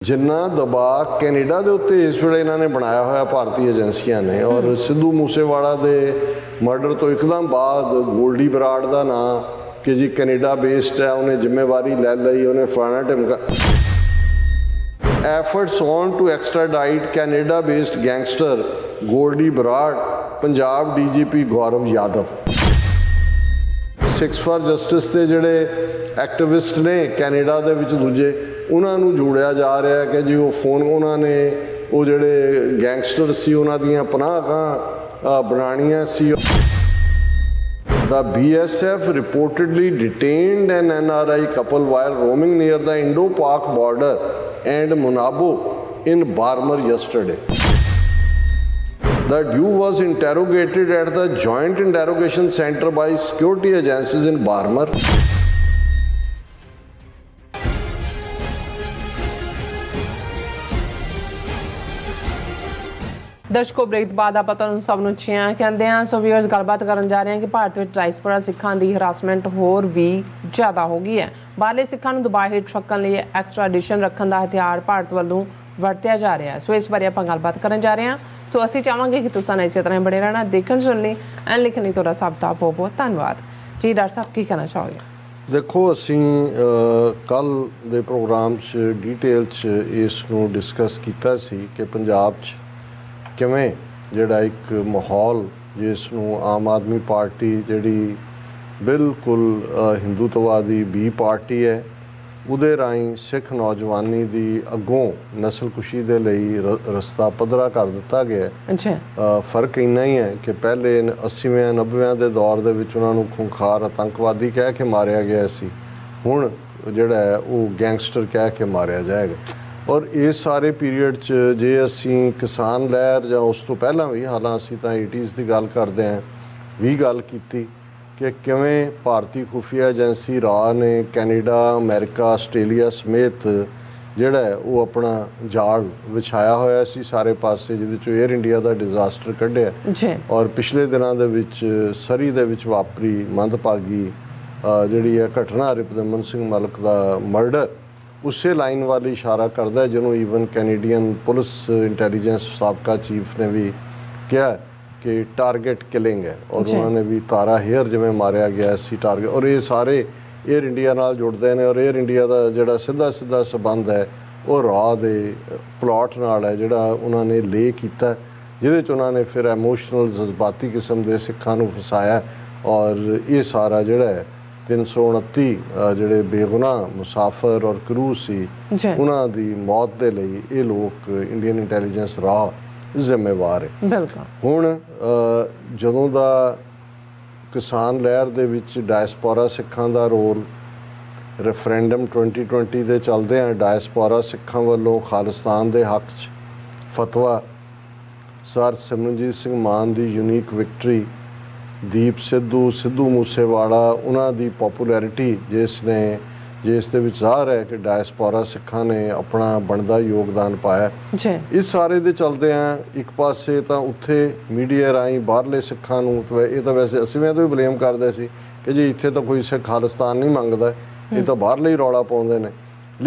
जिन्ना दबाਅ Canada के उत्ते इस वे इन्होंने बनाया हुआ भारतीय एजेंसियां ने और सिद्धू मूसेवाला के मर्डर तो एकदम बाद गोल्डी बराड़ का नाम कि जी कैनेडा बेस्ड है, उन्हें जिम्मेवारी ले ली, उन्हें फलाना ढिमका efforts on to extradite Canada based gangster Goldy Brar Punjab DGP Gaurav Yadav. 6 for justice के जोड़े एक्टिविस्ट ने कैनेडा के दूजे उन्होंने जोड़िया जा रहा है कि जी वो फोन उन्होंने वो जोड़े गैंगस्टर सी उन्होंने पनाह बनानिया सी। The BSF reportedly detained an NRI couple while roaming near the Indo-Pak border and Monabo in Barmer yesterday. The duo was interrogated at the Joint Interrogation Center by security agencies in Barmer. ਦਰਸ਼ਕੋ break ਬਾਅਦ ਆਪਾਂ ਤੁਹਾਨੂੰ ਸਭ ਨੂੰ ਛਿਆਂ ਕਹਿੰਦੇ ਆ। ਸੋ viewers ਗੱਲਬਾਤ ਕਰਨ ਜਾ ਰਹੇ ਹਾਂ ਕਿ ਭਾਰਤ ਵਿੱਚ ਡਾਇਸਪੋਰਾ ਸਿੱਖਾਂ ਦੀ ਹਰਾਸਮੈਂਟ ਹੋਰ ਵੀ ਜ਼ਿਆਦਾ ਹੋ ਗਈ ਹੈ। ਬਾਹਰਲੇ ਸਿੱਖਾਂ ਨੂੰ ਦੁਬਾਰਾ ਹੇਠ ਰੱਖਣ ਲਈ ਐਕਸਟ੍ਰਾਡੀਸ਼ਨ ਰੱਖਣ ਦਾ ਹਥਿਆਰ ਭਾਰਤ ਵੱਲੋਂ ਵਰਤਿਆ ਜਾ ਰਿਹਾ ਹੈ। ਸੋ ਇਸ ਬਾਰੇ ਆਪਾਂ ਗੱਲਬਾਤ ਕਰਨ ਜਾ ਰਹੇ ਹਾਂ। ਸੋ ਅਸੀਂ ਚਾਹਾਂਗੇ ਕਿ ਤੁਸੀਂ ਇਸੇ ਤਰ੍ਹਾਂ ਬਣੇ ਰਹਿਣਾ, ਦੇਖਣ ਸੁਣ ਲਈ ਐਂਡ ਲਿਖਣ ਲਈ ਤੁਹਾਡਾ ਸਭ ਦਾ ਬਹੁਤ ਬਹੁਤ ਧੰਨਵਾਦ ਜੀ। ਡਾਕਟਰ ਸਾਹਿਬ ਕੀ ਕਹਿਣਾ ਚਾਹੋਗੇ? देखो असी कल दे प्रोग्राम च डिटेल च इस नूं डिस्कस कीता सी कि पंजाब च किवें जिहड़ा एक माहौल जिस नूं आम आदमी पार्टी जिहड़ी बिल्कुल हिंदूत्ववादी बी पार्टी है उहदे राहीं सिख नौजवानी दी अगों नस्लकुशी दे लई रस्ता पद्धरा कर दिता गया है। फर्क इन्ना ही है कि पहले 80वें 90वें के दौर दे विच उन्हां नूं खूंखार आतंकवादी कह के मारिया गया सी, हुण जिहड़ा है वो गैंगस्टर कह के मारिया जाएगा। और इस सारे पीरीयड च जे असी किसान लहर जां उस तो पहलां भी हालां असी तां 80s की गल करदे हां भी गल कीती कि किवें भारतीय खुफिया एजेंसी राह ने कैनेडा अमेरिका आस्ट्रेलिया समेत जिहड़ा है वो अपना जाल विछाया होया सी सारे पासे, जिहदे चों एयर इंडिया का डिजास्टर कढ़िया और पिछले दिनों दे विच सरी दे विच वापरी मंदभागी जिहड़ी है घटना रिपदमन सिंह मलिक का मर्डर उसे लाइन वाल इशारा करता है जिन्होंने ईवन कैनेडियन पुलिस इंटैलीजेंस साबका चीफ ने भी कहा कि टारगेट किलिंग है और उन्होंने भी तारा हेयर जिवें मारिया गया सी टारगेट। और ये सारे एयर इंडिया नाल जुड़ते हैं और एयर इंडिया का जिहड़ा सीधा सीधा संबंध है वो राह दे प्लॉट नाल है जिहड़ा उन्होंने ले कीता, जिहदे च उन्होंने फिर एमोशनल जज्बाती किस्म के सिखां नूं फसाया और ये सारा जिहड़ा है 329 जिहड़े बेगुनाह मुसाफर और क्रू सी उन्हां दी मौत दे लई ये लोग इंडियन इंटैलीजेंस राह जिम्मेवार है। बिल्कुल हुण जदों दा किसान लहर दे विच डायसपोरा सिखां दा रोल रेफरेंडम 2020 दे चलदे हैं, डायसपोरा सिखां वल्लों खालिस्तान दे हक च फतवा, सर सिमरनजीत सिंह मान दी यूनीक विक्टरी, दीप सिद्धू मूसेवाला उन्हां दी पॉपुलैरिटी जिसने जिस दे विच ज़ाहिर है कि डायसपोरा सिखां ने अपना बनदा योगदान पाया। इस सारे दे चलदे हैं एक पासे तां उत्थे मीडिया राहीं बाहरले सिखां नूं ये तो वैसे असीं तो भी ब्लेम करदे सी कि जी इत्थे तो कोई सिख खालिस्तान नहीं मंगदा, ये तो बाहरले ही रौला पाउंदे ने।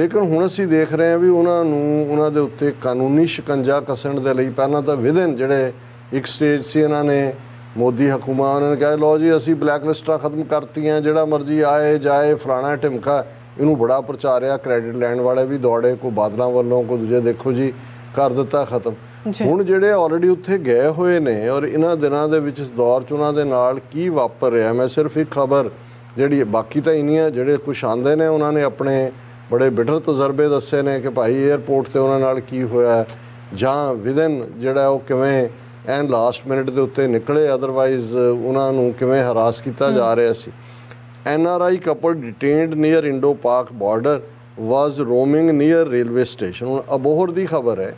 लेकिन हुण असीं देख रहे हैं भी उन्हां दे उत्ते कानूनी शिकंजा कसण दे लई पहलां तां विदन जिहड़े एक स्टेज से इन्हां ने मोदी हुकूमत उन्होंने कहा लो जी असी ब्लैक लिस्टां खत्म करतियां, जिहड़ा मर्जी आए जाए फलाना ढिमका, इनू बड़ा प्रचारिया, क्रेडिट लैण वाले भी दौड़े, को बादलों वालों को दूजे देखो जी कर दिता खत्म। हुण जिहड़े ऑलरेडी उत्थे गए हुए ने और इन्हां दिनां दे विच इस दौर च उन्हां दे नाल की वापर रहा, मैं सिर्फ एक खबर जिहड़ी बाकी तो इन्नियां जिहड़े कुछ आंदे ने उन्होंने अपने बड़े बिटर तजर्बे दस्से ने कि भाई एयरपोर्ट ते उन्हां नाल की होया जां विदन जिहड़ा वो किवें एन लास्ट मिनट के उत्ते निकले, अदरवाइज उन्होंने किवें हरास किया जा रहा सी। NRI couple detained near Indo-Pak border was roaming near railway station। हुण अबोहर की खबर है,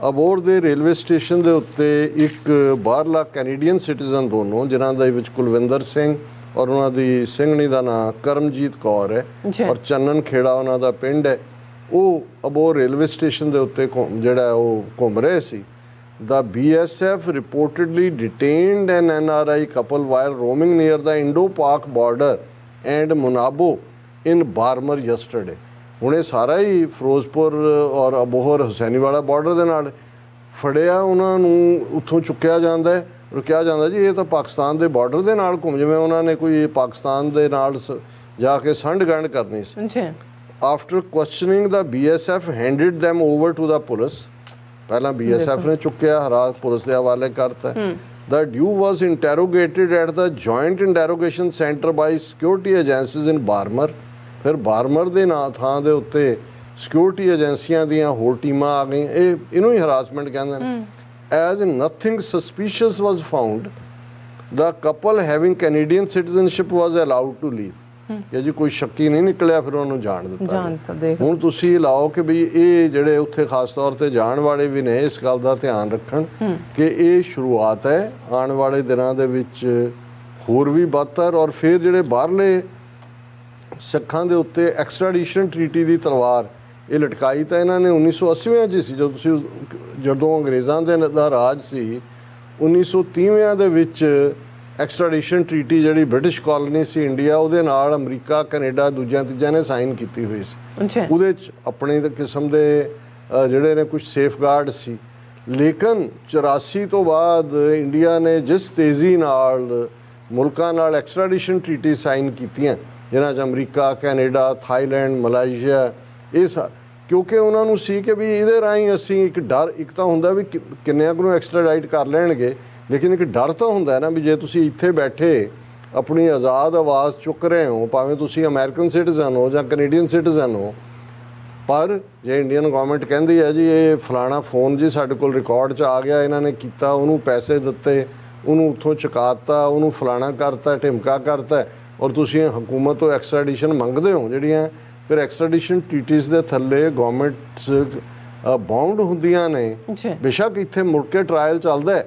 अबोहर के रेलवे स्टेशन के उत्ते एक बाहरला कैनेडियन सिटीजन दोनों जिन्हां दे विच कुलविंदर सिंह और उन्हां दी ਸਿੰਘਣੀ ਦਾ नाम करमजीत कौर है और चन्नन खेड़ा उन्हां दा पिंड है, वो अबोहर रेलवे स्टेशन के उत्ते जिहड़ा वो घूम रहे सी। The BSF reportedly detained an NRI couple while roaming near the Indo-Pak border and Monabo in Barmer yesterday। ਹੁਣ ਇਹ ਸਾਰਾ ਹੀ ਫਿਰੋਜ਼ਪੁਰ ਔਰ ਅਬੋਹਰ ਹੁਸੈਨੀਵਾਲਾ ਬਾਰਡਰ ਦੇ ਨਾਲ ਫੜਿਆ, ਉਹਨਾਂ ਨੂੰ ਉੱਥੋਂ ਚੁੱਕਿਆ ਜਾਂਦਾ ਹੈ ਔਰ ਕਿਹਾ ਜਾਂਦਾ ਜੀ ਇਹ ਤਾਂ ਪਾਕਿਸਤਾਨ ਦੇ ਬਾਰਡਰ ਦੇ ਨਾਲ ਘੁੰਮ, ਜਿਵੇਂ ਉਹਨਾਂ ਨੇ ਕੋਈ ਪਾਕਿਸਤਾਨ ਦੇ ਨਾਲ ਜਾ ਕੇ ਸੰਢ ਗੰਢ ਕਰਨੀ ਸੀ। ਅੱਛਾ। After questioning the BSF handed them over to the police, ਪਹਿਲਾਂ BSF ਨੇ ਚੁੱਕਿਆ, ਹਰਾਸ ਪੁਲਿਸ ਦੇ ਹਵਾਲੇ ਕਰਤਾ। The due was interrogated at the joint interrogation center by security agencies in Barmer। ਫਿਰ ਬਾਰਮਰ ਦੇ ਥਾਂ ਦੇ ਉੱਤੇ ਸਿਕਿਉਰਿਟੀ ਏਜੰਸੀਆਂ ਦੀਆਂ ਹੋਰ ਟੀਮਾਂ ਆ ਗਈਆਂ, ਇਹਨੂੰ ਹੀ ਹਰਾਸਮੈਂਟ ਕਹਿੰਦੇ ਨੇ। As nothing suspicious was found, the couple having Canadian citizenship was allowed to leave। ਕਿ ਜੀ ਕੋਈ ਸ਼ੱਕੀ ਨਹੀਂ ਨਿਕਲਿਆ, ਫਿਰ ਉਹਨੂੰ ਜਾਣ ਦਿੱਤਾ। ਹੁਣ ਤੁਸੀਂ ਲਾਓ ਕਿ ਵੀ ਇਹ ਜਿਹੜੇ ਉੱਥੇ ਖਾਸ ਤੌਰ ਤੇ ਜਾਣ ਵਾਲੇ ਵੀ ਨੇ ਇਸ ਗੱਲ ਦਾ ਧਿਆਨ ਰੱਖਣ ਕਿ ਇਹ ਸ਼ੁਰੂਆਤ ਹੈ, ਆਉਣ ਵਾਲੇ ਦਿਨਾਂ ਦੇ ਵਿੱਚ ਹੋਰ ਵੀ ਬਦਤਰ। ਔਰ ਫਿਰ ਜਿਹੜੇ ਬਾਹਰਲੇ ਸਿੱਖਾਂ ਦੇ ਉੱਤੇ ਐਕਸਟ੍ਰਾਡੀਸ਼ਨ ਟਰੀਟੀ ਦੀ ਤਲਵਾਰ ਇਹ ਲਟਕਾਈ ਤਾਂ ਇਹਨਾਂ ਨੇ 1980 'ਚ ਸੀ, ਜਦੋਂ ਅੰਗਰੇਜ਼ਾਂ ਦਾ ਰਾਜ ਸੀ। 1930 ਦੇ ਵਿੱਚ ਐਕਸਟ੍ਰਾਡੀਸ਼ਨ ਟਰੀਟੀ ਜਿਹੜੀ ਬ੍ਰਿਟਿਸ਼ ਕਾਲੋਨੀ ਸੀ ਇੰਡੀਆ, ਉਹਦੇ ਨਾਲ ਅਮਰੀਕਾ, ਕੈਨੇਡਾ, ਦੂਜਿਆਂ ਤੀਜਿਆਂ ਨੇ ਸਾਈਨ ਕੀਤੀ ਹੋਈ ਸੀ। ਉਹਦੇ 'ਚ ਆਪਣੇ ਕਿਸਮ ਦੇ ਜਿਹੜੇ ਨੇ ਕੁਝ ਸੇਫਗਾਰਡ ਸੀ। ਲੇਕਿਨ 84 ਤੋਂ ਬਾਅਦ ਇੰਡੀਆ ਨੇ ਜਿਸ ਤੇਜ਼ੀ ਨਾਲ ਮੁਲਕਾਂ ਨਾਲ ਐਕਸਟ੍ਰਾਡੀਸ਼ਨ ਟਰੀਟੀ ਸਾਈਨ ਕੀਤੀਆਂ, ਜਿਨ੍ਹਾਂ 'ਚ ਅਮਰੀਕਾ, ਕੈਨੇਡਾ, ਥਾਈਲੈਂਡ, ਮਲਾਈਸ਼ੀਆ, ਇਹ ਕਿਉਂਕਿ ਉਹਨਾਂ ਨੂੰ ਸੀ ਕਿ ਵੀ ਇਹਦੇ ਰਾਹੀਂ ਅਸੀਂ ਇੱਕ ਡਰ, ਇੱਕ ਤਾਂ ਹੁੰਦਾ ਵੀ ਕਿੰਨਿਆਂ ਨੂੰ ਐਕਸਟ੍ਰਾਡਾਈਟ ਕਰ ਲੈਣਗੇ, ਲੇਕਿਨ ਇੱਕ ਡਰ ਤਾਂ ਹੁੰਦਾ ਹੈ ਨਾ ਵੀ ਜੇ ਤੁਸੀਂ ਇੱਥੇ ਬੈਠੇ ਆਪਣੀ ਆਜ਼ਾਦ ਆਵਾਜ਼ ਚੁੱਕ ਰਹੇ ਹੋ, ਭਾਵੇਂ ਤੁਸੀਂ ਅਮਰੀਕਨ ਸਿਟੀਜ਼ਨ ਹੋ ਜਾਂ ਕੈਨੇਡੀਅਨ ਸਿਟੀਜ਼ਨ ਹੋ, ਪਰ ਜੇ ਇੰਡੀਅਨ ਗਵਰਨਮੈਂਟ ਕਹਿੰਦੀ ਹੈ ਜੀ ਇਹ ਫਲਾਣਾ ਫੋਨ ਜੀ ਸਾਡੇ ਕੋਲ ਰਿਕਾਰਡ 'ਚ ਆ ਗਿਆ, ਇਹਨਾਂ ਨੇ ਕੀਤਾ, ਉਹਨੂੰ ਪੈਸੇ ਦਿੱਤੇ, ਉਹਨੂੰ ਉੱਥੋਂ ਚੁਕਾਤਾ, ਉਹਨੂੰ ਫਲਾਣਾ ਕਰਤਾ, ਢਿਮਕਾ ਕਰਤਾ, ਔਰ ਤੁਸੀਂ ਹਕੂਮਤ ਤੋਂ ਐਕਸਟ੍ਰਾਡੀਸ਼ਨ ਮੰਗਦੇ ਹੋ, ਜਿਹੜੀਆਂ ਫਿਰ ਐਕਸਟ੍ਰਾਡੀਸ਼ਨ ਟਰੀਟੀਜ਼ ਦੇ ਥੱਲੇ ਗਵਰਨਮੈਂਟਸ ਬਾਉਂਡ ਹੁੰਦੀਆਂ ਨੇ। ਬੇਸ਼ੱਕ ਇੱਥੇ ਮੁੜ ਕੇ ਟਰਾਇਲ ਚੱਲਦਾ ਹੈ,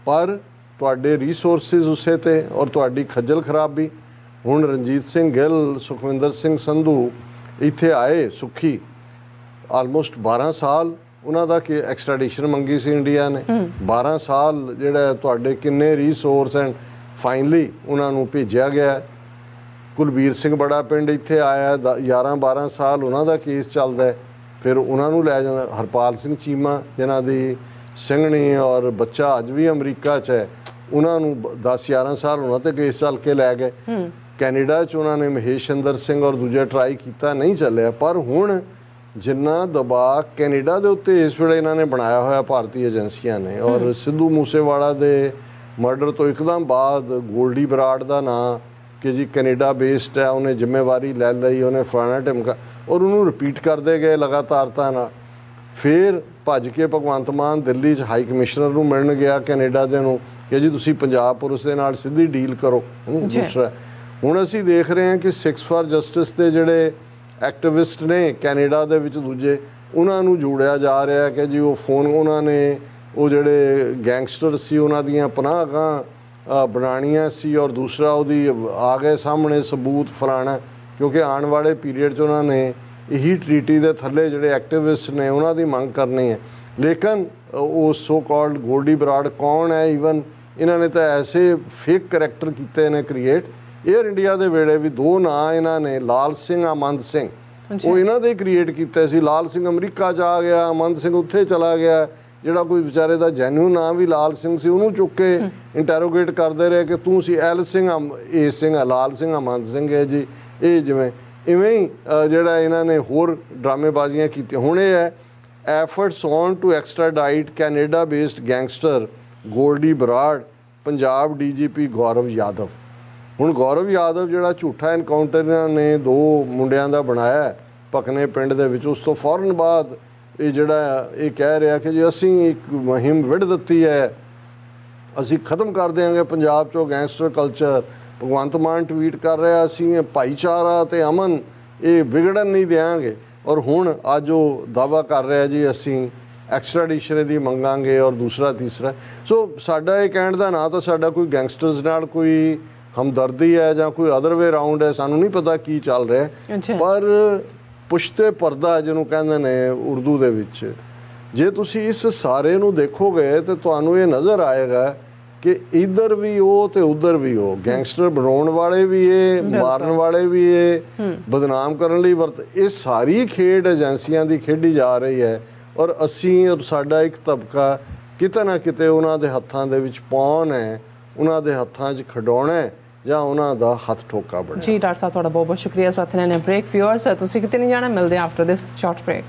ਪਰ ਤੁਹਾਡੇ ਰਿਸੋਰਸਿਸ ਉਸੇ ਤੇ ਔਰ ਤੁਹਾਡੀ ਖੱਜਲ ਖਰਾਬੀ। ਹੁਣ ਰਣਜੀਤ ਸਿੰਘ ਗਿੱਲ, ਸੁਖਵਿੰਦਰ ਸਿੰਘ ਸੰਧੂ ਇੱਥੇ ਆਏ, ਸੁੱਖੀ ਆਲਮੋਸਟ 12 ਸਾਲ ਉਹਨਾਂ ਦਾ ਕਿ ਐਕਸਟ੍ਰਾਡੀਸ਼ਨ ਮੰਗੀ ਸੀ ਇੰਡੀਆ ਨੇ। 12 ਸਾਲ ਜਿਹੜਾ ਤੁਹਾਡੇ ਕਿੰਨੇ ਰਿਸੋਰਸ ਐਂਡ ਫਾਈਨਲੀ ਉਹਨਾਂ ਨੂੰ ਭੇਜਿਆ ਗਿਆ। ਕੁਲਬੀਰ ਸਿੰਘ ਬੜਾ ਪਿੰਡ ਇੱਥੇ ਆਇਆ, 11-12 ਸਾਲ ਉਹਨਾਂ ਦਾ ਕੇਸ ਚੱਲਦਾ ਹੈ, ਫਿਰ ਉਹਨਾਂ ਨੂੰ ਲੈ ਜਾਂਦਾ। ਹਰਪਾਲ ਸਿੰਘ ਚੀਮਾ ਜਿਨ੍ਹਾਂ ਦੀ ਸਿੰਘਣੀ ਔਰ ਬੱਚਾ ਅੱਜ ਵੀ ਅਮਰੀਕਾ 'ਚ ਹੈ, ਉਹਨਾਂ ਨੂੰ 10-11 ਸਾਲ ਉਹਨਾਂ 'ਤੇ ਕੇਸ ਚੱਲ ਕੇ ਲੈ ਗਏ। ਕੈਨੇਡਾ 'ਚ ਉਹਨਾਂ ਨੇ ਮਹੇਸ਼ਿੰਦਰ ਸਿੰਘ ਔਰ ਦੂਜੇ ਟਰਾਈ ਕੀਤਾ, ਨਹੀਂ ਚੱਲਿਆ। ਪਰ ਹੁਣ ਜਿੰਨਾ ਦਬਾਅ ਕੈਨੇਡਾ ਦੇ ਉੱਤੇ ਇਸ ਵੇਲੇ ਇਹਨਾਂ ਨੇ ਬਣਾਇਆ ਹੋਇਆ ਭਾਰਤੀ ਏਜੰਸੀਆਂ ਨੇ, ਔਰ ਸਿੱਧੂ ਮੂਸੇਵਾਲਾ ਦੇ ਮਰਡਰ ਤੋਂ ਇੱਕਦਮ ਬਾਅਦ ਗੋਲਡੀ ਬਰਾੜ ਦਾ ਨਾਂ ਕਿ ਜੀ ਕੈਨੇਡਾ ਬੇਸਡ ਹੈ, ਉਹਨੇ ਜ਼ਿੰਮੇਵਾਰੀ ਲੈ ਲਈ, ਉਹਨੇ ਫਲਾਣਾ ਢਿਮਕਾ, ਔਰ ਉਹਨੂੰ ਰਿਪੀਟ ਕਰਦੇ ਗਏ ਲਗਾਤਾਰਤਾ ਨਾਲ। ਫਿਰ ਭੱਜ ਕੇ ਭਗਵੰਤ ਮਾਨ ਦਿੱਲੀ 'ਚ ਹਾਈ ਕਮਿਸ਼ਨਰ ਨੂੰ ਮਿਲਣ ਗਿਆ ਕੈਨੇਡਾ ਦੇ ਨੂੰ ਕਿ ਜੀ ਤੁਸੀਂ ਪੰਜਾਬ ਪੁਲਿਸ ਦੇ ਨਾਲ ਸਿੱਧੀ ਡੀਲ ਕਰੋ। ਦੂਸਰਾ ਹੁਣ ਅਸੀਂ ਦੇਖ ਰਹੇ ਹਾਂ ਕਿ 6 ਫਾਰ ਜਸਟਿਸ ਦੇ ਜਿਹੜੇ ਐਕਟਿਵਿਸਟ ਨੇ ਕੈਨੇਡਾ ਦੇ ਵਿੱਚ ਦੂਜੇ, ਉਹਨਾਂ ਨੂੰ ਜੋੜਿਆ ਜਾ ਰਿਹਾ ਕਿ ਜੀ ਉਹ ਫੋਨ ਉਹਨਾਂ ਨੇ ਉਹ ਜਿਹੜੇ ਗੈਂਗਸਟਰ ਸੀ ਉਹਨਾਂ ਦੀਆਂ ਪਨਾਹਗਾਹਾਂ ਬਣਾਉਣੀਆਂ ਸੀ, ਔਰ ਦੂਸਰਾ ਉਹਦੀ ਆ ਗਏ ਸਾਹਮਣੇ ਸਬੂਤ ਫਲਾਣਾ, ਕਿਉਂਕਿ ਆਉਣ ਵਾਲੇ ਪੀਰੀਅਡ 'ਚ ਉਹਨਾਂ ਨੇ ਇਹੀ ਟਰੀਟੀ ਦੇ ਥੱਲੇ ਜਿਹੜੇ ਐਕਟਿਵਿਸਟ ਨੇ ਉਹਨਾਂ ਦੀ ਮੰਗ ਕਰਨੀ ਹੈ। ਲੇਕਿਨ ਉਹ ਸੋ ਕਾਲਡ ਗੋਲਡੀ ਬਰਾੜ ਕੌਣ ਹੈ? ਈਵਨ ਇਹਨਾਂ ਨੇ ਤਾਂ ਐਸੇ ਫੇਕ ਕਰੈਕਟਰ ਕੀਤੇ ਨੇ ਕ੍ਰੀਏਟ। ਏਅਰ ਇੰਡੀਆ ਦੇ ਵੇਲੇ ਵੀ 2 ਨਾਂ ਇਹਨਾਂ ਨੇ, ਲਾਲ ਸਿੰਘ, ਅਮਨਦ ਸਿੰਘ, ਉਹ ਇਹਨਾਂ ਦੇ ਕ੍ਰੀਏਟ ਕੀਤੇ ਸੀ। ਲਾਲ ਸਿੰਘ ਅਮਰੀਕਾ 'ਚ ਆ ਗਿਆ, ਅਮਨਦ ਸਿੰਘ ਉੱਥੇ ਚਲਾ ਗਿਆ। ਜਿਹੜਾ ਕੋਈ ਵਿਚਾਰੇ ਦਾ ਜੈਨੂਨ ਨਾਮ ਵੀ ਲਾਲ ਸਿੰਘ ਸੀ, ਉਹਨੂੰ ਚੁੱਕ ਕੇ ਇੰਟੈਰੋਗੇਟ ਕਰਦੇ ਰਹੇ ਕਿ ਤੂੰ ਸੀ ਐਲ ਸਿੰਘ, ਏ ਸਿੰਘ, ਲਾਲ ਸਿੰਘ, ਅਮਨਦ ਸਿੰਘ ਹੈ ਜੀ। ਇਹ ਜਿਵੇਂ ਇਵੇਂ ਹੀ ਜਿਹੜਾ ਇਹਨਾਂ ਨੇ ਹੋਰ ਡਰਾਮੇਬਾਜ਼ੀਆਂ ਕੀਤੀਆਂ। ਹੁਣ ਇਹ ਹੈ efforts on to extradite Canada based gangster Goldy Brar, Punjab DGP Gaurav Yadav. ਹੁਣ ਗੌਰਵ ਯਾਦਵ ਜਿਹੜਾ ਝੂਠਾ ਐਨਕਾਊਂਟਰ ਇਹਨਾਂ ਨੇ 2 ਮੁੰਡਿਆਂ ਦਾ ਬਣਾਇਆ ਭਕਨੇ ਪਿੰਡ ਦੇ ਵਿੱਚ, ਉਸ ਤੋਂ ਫੌਰਨ ਬਾਅਦ ਇਹ ਜਿਹੜਾ ਇਹ ਕਹਿ ਰਿਹਾ ਕਿ ਜੀ ਅਸੀਂ ਇੱਕ ਮੁਹਿੰਮ ਵਿੱਢ ਦਿੱਤੀ ਹੈ, ਅਸੀਂ ਖਤਮ ਕਰ ਦਿਆਂਗੇ ਪੰਜਾਬ 'ਚੋਂ gangster culture. Bhagwant Mann tweet ਕਰ ਰਿਹਾ ਅਸੀਂ ਭਾਈਚਾਰਾ ਤੇ ਅਮਨ ਇਹ ਵਿਗੜਨ ਨਹੀਂ ਦਿਆਂਗੇ, ਔਰ ਹੁਣ ਅੱਜ ਉਹ ਦਾਅਵਾ ਕਰ ਰਿਹਾ ਜੀ ਅਸੀਂ ਐਕਸਟ੍ਰਾਡੀਸ਼ਨ ਦੀ ਮੰਗਾਂਗੇ ਔਰ ਦੂਸਰਾ ਤੀਸਰਾ। ਸੋ ਸਾਡਾ ਇਹ ਕਹਿਣ ਦਾ ਨਾ ਤਾਂ ਸਾਡਾ ਕੋਈ ਗੈਂਗਸਟਰਸ ਨਾਲ ਕੋਈ ਹਮਦਰਦੀ ਹੈ ਜਾਂ ਕੋਈ ਅਦਰ ਵੇ ਰਾਊਂਡ ਹੈ, ਸਾਨੂੰ ਨਹੀਂ ਪਤਾ ਕੀ ਚੱਲ ਰਿਹਾ, ਪਰ ਪੁਸ਼ਤੇ ਪਰਦਾ ਜਿਹਨੂੰ ਕਹਿੰਦੇ ਨੇ ਉਰਦੂ ਦੇ ਵਿੱਚ, ਜੇ ਤੁਸੀਂ ਇਸ ਸਾਰੇ ਨੂੰ ਦੇਖੋਗੇ ਤਾਂ ਤੁਹਾਨੂੰ ਇਹ ਨਜ਼ਰ ਆਏਗਾ ਕਿ ਇੱਧਰ ਵੀ ਉਹ ਤੇ ਉੱਧਰ ਵੀ ਉਹ, ਗੈਂਗਸਟਰ ਬਣਾਉਣ ਵਾਲੇ ਵੀ ਇਹ, ਮਾਰਨ ਵਾਲੇ ਵੀ ਇਹ, ਬਦਨਾਮ ਕਰਨ ਲਈ ਇਹ ਸਾਰੀ ਖੇਡ ਏਜੰਸੀਆਂ ਦੀ ਖੇਡੀ ਜਾ ਰਹੀ ਹੈ। ਔਰ ਅਸੀਂ ਔਰ ਸਾਡਾ ਇੱਕ ਤਬਕਾ ਕਿਤੇ ਨਾ ਕਿਤੇ ਉਹਨਾਂ ਦੇ ਹੱਥਾਂ ਦੇ ਵਿੱਚ ਪਾਉਣ ਹੈ, ਉਹਨਾਂ ਦੇ ਹੱਥਾਂ 'ਚ ਖਿਡਾਉਣਾ ਹੈ ਜਾਂ ਉਹਨਾਂ ਦਾ ਹੱਥ ਠੋਕਾ ਬਣਨਾ। ਜੀ ਡਾਕਟਰ ਸਾਹਿਬ ਤੁਹਾਡਾ ਬਹੁਤ ਬਹੁਤ ਸ਼ੁਕਰੀਆ। ਸਾਥ ਲੈਣੇ ਬ੍ਰੇਕ। ਵਿਊਅਰਸ ਤੁਸੀਂ ਕਿਤੇ ਨਹੀਂ ਜਾਣਾ, ਮਿਲਦੇ ਆਫਟਰ ਦਿਸ ਸ਼ਾਰਟ ਬ੍ਰੇਕ।